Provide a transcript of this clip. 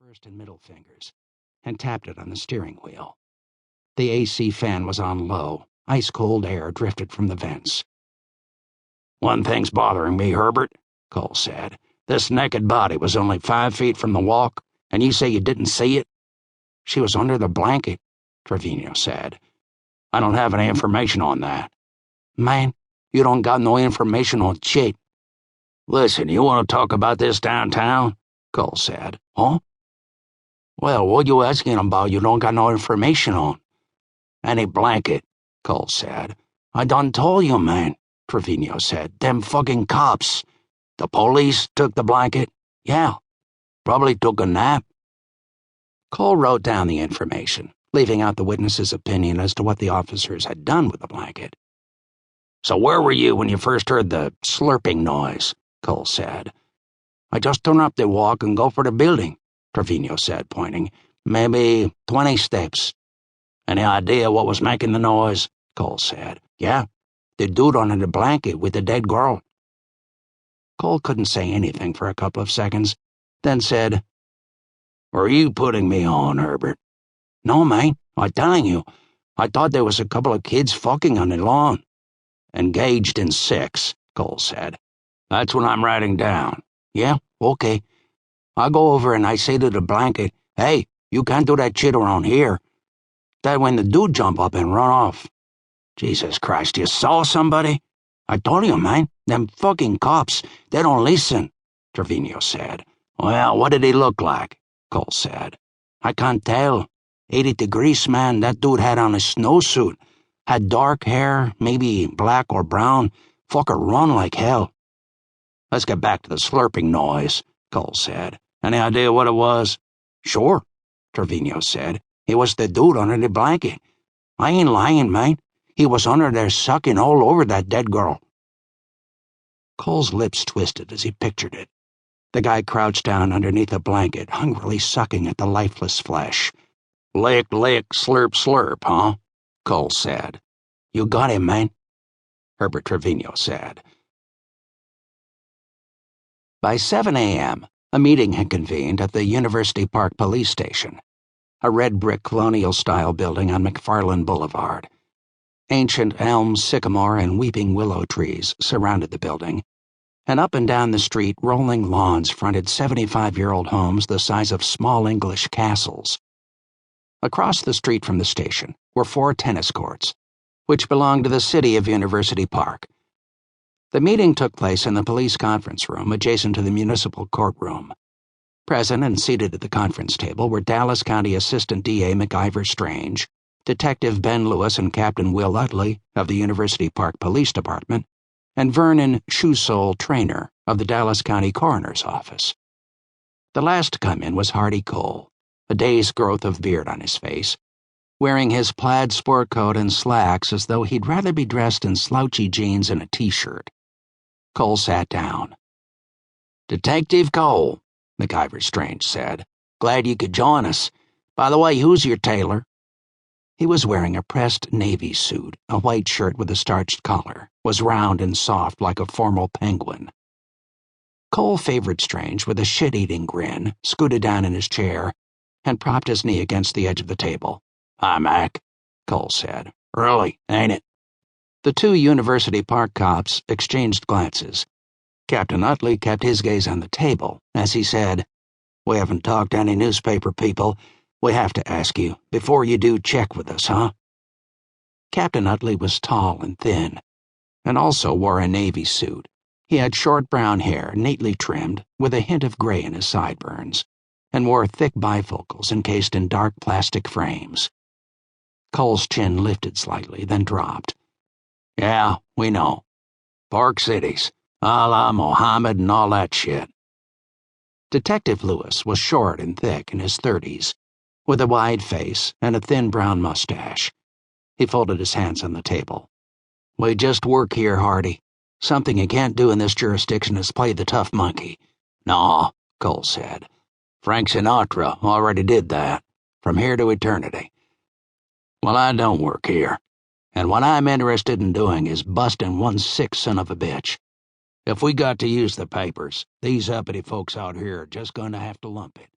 first and middle fingers and tapped it on the steering wheel. The AC fan was on low. Ice-cold air drifted from the vents. "One thing's bothering me, Herbert," Cole said. "This naked body was only 5 feet from the walk, and you say you didn't see it?" "She was under the blanket," Trevino said. "I don't have any information on that." "Man, you don't got no information on shit." "Listen, you want to talk about this downtown?" Cole said. "Huh?" "Well, what you asking about you don't got no information on?" "Any blanket," Cole said. "I done told you, man," Trevino said. "Them fucking cops. The police took the blanket?" "Yeah. Probably took a nap." Cole wrote down the information, leaving out the witness's opinion as to what the officers had done with the blanket. "So where were you when you first heard the slurping noise?" Cole said. "I just turn up the walk and go for the building," Trevino said, pointing. "Maybe 20 steps." "Any idea what was making the noise?" Cole said. "Yeah, the dude under the blanket with the dead girl." Cole couldn't say anything for a couple of seconds, then said, "Are you putting me on, Herbert?" "No, man, I'm telling you. I thought there was a couple of kids fucking on the lawn." "Engaged in sex," Cole said. "That's what I'm writing down." "Yeah, okay. I go over and I say to the blanket, 'Hey, you can't do that shit around here.' That when the dude jump up and run off." "Jesus Christ, you saw somebody?" "I told you, man, them fucking cops, they don't listen," Trevino said. "Well, what did he look like?" Cole said. "I can't tell. 80 degrees, man, that dude had on a snowsuit. Had dark hair, maybe black or brown. Fucker run like hell." "Let's get back to the slurping noise," Cole said. "Any idea what it was?" "Sure," Trevino said. "It was the dude under the blanket. I ain't lying, man. He was under there sucking all over that dead girl." Cole's lips twisted as he pictured it. The guy crouched down underneath a blanket, hungrily sucking at the lifeless flesh. "Lick, lick, slurp, slurp, huh?" Cole said. "You got him, man," Herbert Trevino said. By 7 a.m., a meeting had convened at the University Park Police Station, a red-brick colonial-style building on McFarland Boulevard. Ancient elms, sycamore, and weeping willow trees surrounded the building, and up and down the street rolling lawns fronted 75-year-old homes the size of small English castles. Across the street from the station were 4 tennis courts, which belonged to the city of University Park. The meeting took place in the police conference room adjacent to the municipal courtroom. Present and seated at the conference table were Dallas County Assistant DA McIver Strange, Detective Ben Lewis and Captain Will Utley of the University Park Police Department, and Vernon Shoesole Traynor of the Dallas County Coroner's Office. The last to come in was Hardy Cole, a day's growth of beard on his face, wearing his plaid sport coat and slacks as though he'd rather be dressed in slouchy jeans and a t-shirt. Cole sat down. "Detective Cole," McIver Strange said. "Glad you could join us. By the way, who's your tailor?" He was wearing a pressed navy suit, a white shirt with a starched collar, was round and soft like a formal penguin. Cole favored Strange with a shit-eating grin, scooted down in his chair, and propped his knee against the edge of the table. "Hi, Mac," Cole said. "Early, ain't it?" The 2 University Park cops exchanged glances. Captain Utley kept his gaze on the table as he said, "We haven't talked to any newspaper people. We have to ask you, before you do check with us, huh?" Captain Utley was tall and thin, and also wore a navy suit. He had short brown hair, neatly trimmed, with a hint of gray in his sideburns, and wore thick bifocals encased in dark plastic frames. Cole's chin lifted slightly, then dropped. "Yeah, we know. Park Cities, Allah, Mohammed, and all that shit." Detective Lewis was short and thick in his 30s, with a wide face and a thin brown mustache. He folded his hands on the table. "We just work here, Hardy. Something you can't do in this jurisdiction is play the tough monkey." "No," Cole said. "Frank Sinatra already did that, from here to eternity. Well, I don't work here, and what I'm interested in doing is busting one sick son of a bitch. If we got to use the papers, these uppity folks out here are just going to have to lump it."